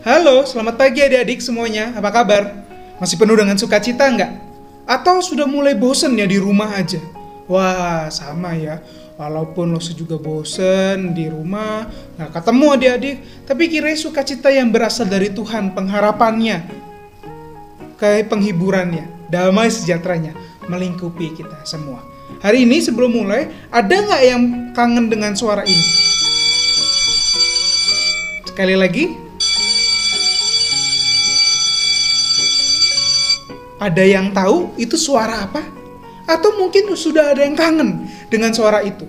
Halo, selamat pagi adik-adik semuanya. Apa kabar? Masih penuh dengan sukacita nggak? Atau sudah mulai bosen ya di rumah aja? Wah, sama ya. Walaupun lo juga bosen di rumah, nggak ketemu adik-adik, tapi kira sukacita yang berasal dari Tuhan, pengharapannya, kayak penghiburannya, damai sejahteranya, melingkupi kita semua. Hari ini sebelum mulai, ada nggak yang kangen dengan suara ini? Sekali lagi. Ada yang tahu itu suara apa? Atau mungkin sudah ada yang kangen dengan suara itu?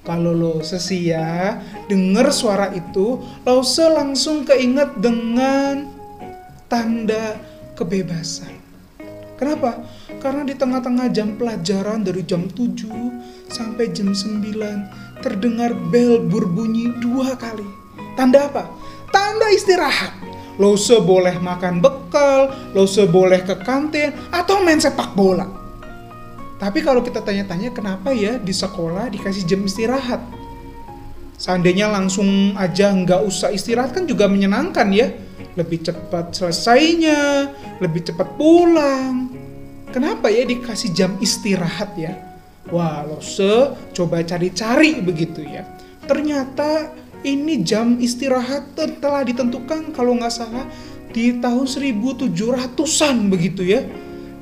Kalau lo sesia dengar suara itu, lo langsung keinget dengan tanda kebebasan. Kenapa? Karena di tengah-tengah jam pelajaran dari jam 7 sampai jam 9 terdengar bel berbunyi 2 kali. Tanda apa? Tanda istirahat. Lo boleh makan bekal, lo boleh ke kantin, atau main sepak bola. Tapi kalau kita tanya-tanya kenapa ya di sekolah dikasih jam istirahat? Seandainya langsung aja nggak usah istirahat kan juga menyenangkan ya. Lebih cepat selesainya, lebih cepat pulang. Kenapa ya dikasih jam istirahat ya? Wah, lo coba cari-cari begitu ya. Ternyata ini jam istirahat telah ditentukan kalau nggak salah di tahun 1700-an begitu ya.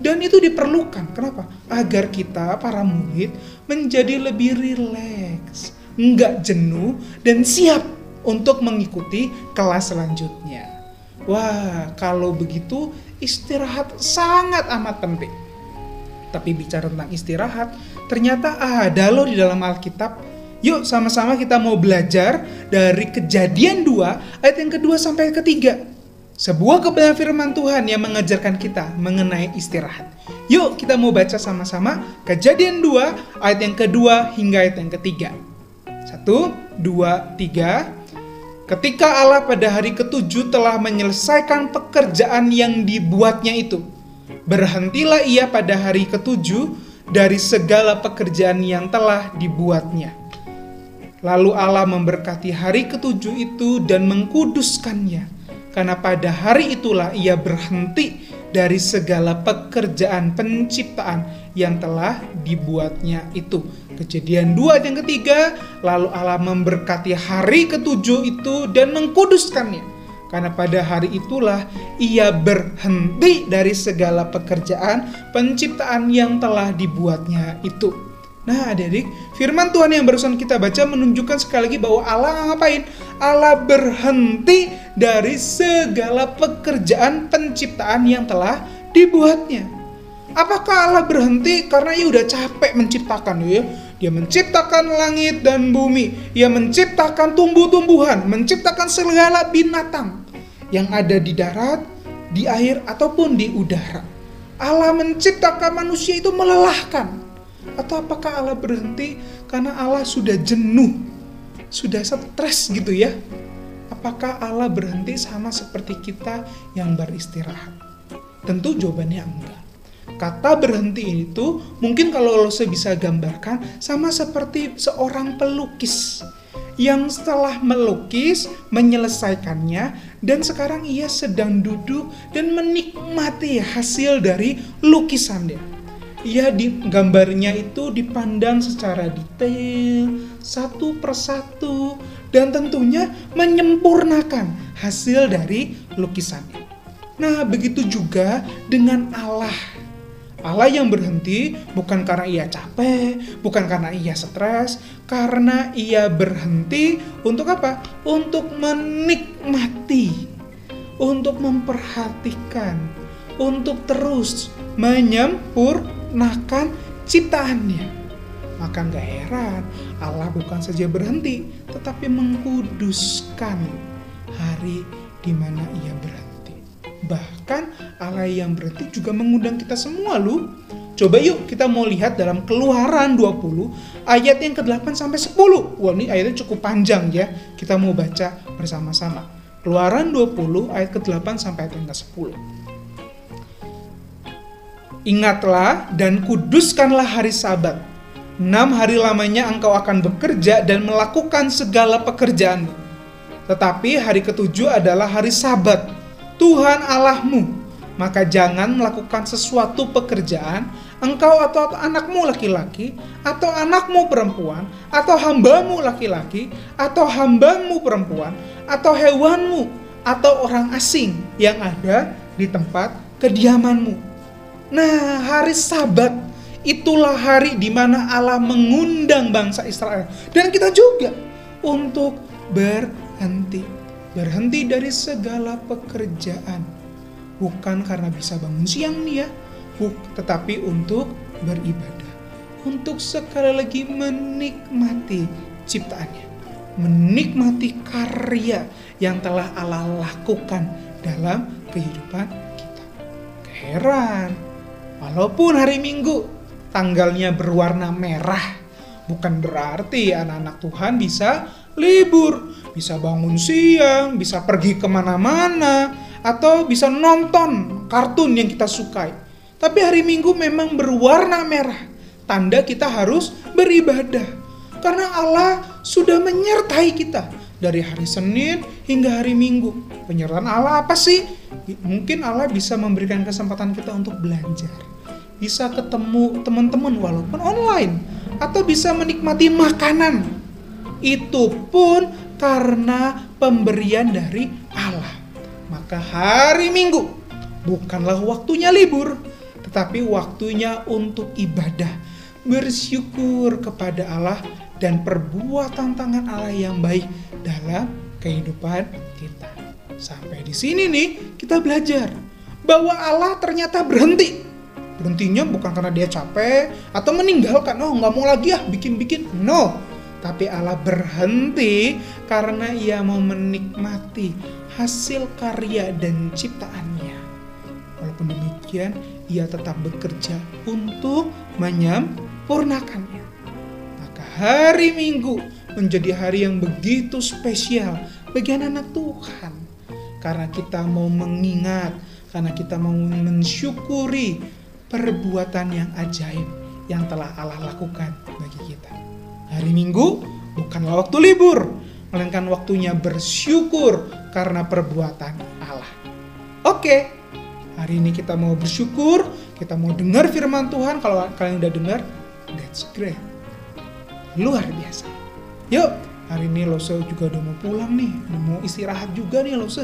Dan itu diperlukan. Kenapa? Agar kita para murid menjadi lebih rileks, nggak jenuh, dan siap untuk mengikuti kelas selanjutnya. Wah, kalau begitu istirahat sangat amat penting. Tapi bicara tentang istirahat, ternyata ada loh di dalam Alkitab. Yuk sama-sama kita mau belajar dari Kejadian 2 ayat yang kedua sampai ketiga. Sebuah kebenaran firman Tuhan yang mengajarkan kita mengenai istirahat. Yuk kita mau baca sama-sama Kejadian 2 ayat yang kedua hingga ayat yang ketiga. 1, 2, 3. Ketika Allah pada hari ke-7 telah menyelesaikan pekerjaan yang dibuatnya itu, berhentilah ia pada hari ke-7 dari segala pekerjaan yang telah dibuatnya. Lalu Allah memberkati hari ke-7 itu dan mengkuduskannya, karena pada hari itulah ia berhenti dari segala pekerjaan penciptaan yang telah dibuatnya itu. Kejadian 2 yang ketiga, lalu Allah memberkati hari ke-7 itu dan mengkuduskannya, karena pada hari itulah ia berhenti dari segala pekerjaan penciptaan yang telah dibuatnya itu. Nah adik-adik, firman Tuhan yang barusan kita baca menunjukkan sekali lagi bahwa Allah ngapain? Allah berhenti dari segala pekerjaan penciptaan yang telah dibuatnya. Apakah Allah berhenti karena ia udah capek menciptakan ya? Dia menciptakan langit dan bumi, ia menciptakan tumbuh-tumbuhan, menciptakan segala binatang yang ada di darat, di air, ataupun di udara. Allah menciptakan manusia itu melelahkan. Atau apakah Allah berhenti karena Allah sudah jenuh, sudah stres gitu ya? Apakah Allah berhenti sama seperti kita yang beristirahat? Tentu jawabannya enggak. Kata berhenti itu mungkin kalau lo bisa gambarkan sama seperti seorang pelukis yang setelah melukis, menyelesaikannya, dan sekarang ia sedang duduk dan menikmati hasil dari lukisannya. Ia gambarnya itu dipandang secara detail, satu persatu, dan tentunya menyempurnakan hasil dari lukisannya. Nah, begitu juga dengan Allah. Allah yang berhenti bukan karena ia capek, bukan karena ia stres, karena ia berhenti untuk apa? Untuk menikmati, untuk memperhatikan, untuk terus menyempurnakan ciptaannya. Maka gak heran Allah bukan saja berhenti, tetapi mengkuduskan hari di mana ia berhenti. Bahkan Allah yang berhenti juga mengundang kita semua loh. Coba yuk kita mau lihat dalam Keluaran 20 ayat yang ke-8 sampai 10. Wah, ini ayatnya cukup panjang ya. Kita mau baca bersama-sama. Keluaran 20 ayat ke-8 sampai ayat yang ke-10. Ingatlah dan kuduskanlah hari Sabat. 6 hari lamanya engkau akan bekerja dan melakukan segala pekerjaanmu. Tetapi hari ketujuh adalah hari Sabat, Tuhan Allahmu. Maka jangan melakukan sesuatu pekerjaan, engkau atau anakmu laki-laki, atau anakmu perempuan, atau hambamu laki-laki, atau hambamu perempuan, atau hewanmu, atau orang asing yang ada di tempat kediamanmu. Nah, hari Sabat itulah hari di mana Allah mengundang bangsa Israel dan kita juga untuk berhenti dari segala pekerjaan. Bukan karena bisa bangun siang nih ya, tetapi untuk beribadah. Untuk sekali lagi menikmati ciptaannya. Menikmati karya yang telah Allah lakukan dalam kehidupan kita. Heran, walaupun hari Minggu tanggalnya berwarna merah, bukan berarti anak-anak Tuhan bisa libur, bisa bangun siang, bisa pergi kemana-mana, atau bisa nonton kartun yang kita sukai. Tapi hari Minggu memang berwarna merah, tanda kita harus beribadah. Karena Allah sudah menyertai kita dari hari Senin hingga hari Minggu. Penyertaan Allah apa sih? Mungkin Allah bisa memberikan kesempatan kita untuk belajar, bisa ketemu teman-teman walaupun online, atau bisa menikmati makanan. Itu pun karena pemberian dari Allah. Maka hari Minggu bukanlah waktunya libur, tetapi waktunya untuk ibadah, bersyukur kepada Allah dan perbuatan tangan Allah yang baik dalam kehidupan kita. Sampai di sini nih kita belajar bahwa Allah ternyata berhenti. Berhentinya bukan karena dia capek atau meninggalkan, nggak mau lagi bikin-bikin, no. Tapi Allah berhenti karena ia mau menikmati hasil karya dan ciptaannya. Walaupun demikian, ia tetap bekerja untuk menyempurnakannya. Maka hari Minggu menjadi hari yang begitu spesial bagi anak Tuhan. Karena kita mau mengingat, karena kita mau mensyukuri perbuatan yang ajaib yang telah Allah lakukan bagi kita. Hari Minggu bukanlah waktu libur, melainkan waktunya bersyukur karena perbuatan Allah. Oke, hari ini kita mau bersyukur, kita mau dengar firman Tuhan. Kalau kalian udah dengar, that's great. Luar biasa. Yuk, hari ini Lose juga udah mau pulang nih, udah mau istirahat juga nih Lose.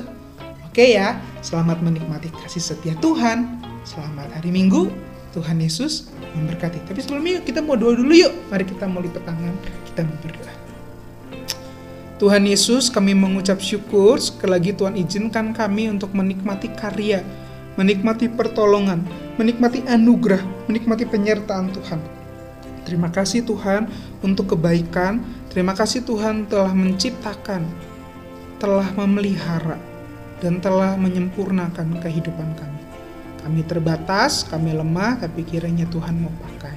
Oke ya, selamat menikmati kasih setia Tuhan. Selamat hari Minggu, Tuhan Yesus memberkati. Tapi sebelumnya kita mau doa dulu yuk. Mari kita mau lipat tangan, kita mau berdoa. Tuhan Yesus, kami mengucap syukur. Sekali lagi Tuhan izinkan kami untuk menikmati karya, menikmati pertolongan, menikmati anugerah, menikmati penyertaan Tuhan. Terima kasih Tuhan untuk kebaikan. Terima kasih Tuhan telah menciptakan, telah memelihara, dan telah menyempurnakan kehidupan kami. Kami terbatas, kami lemah, tapi kiranya Tuhan mau pakai.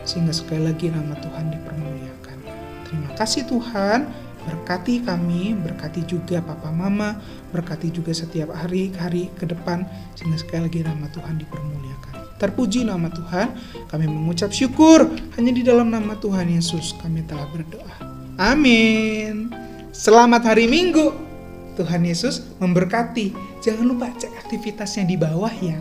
Sehingga sekali lagi nama Tuhan dipermuliakan. Terima kasih Tuhan, berkati kami, berkati juga Papa Mama, berkati juga setiap hari-hari ke depan. Sehingga sekali lagi nama Tuhan dipermuliakan. Terpuji nama Tuhan, kami mengucap syukur. Hanya di dalam nama Tuhan Yesus kami telah berdoa. Amin. Selamat hari Minggu. Tuhan Yesus memberkati. Jangan lupa cek aktivitasnya di bawah ya.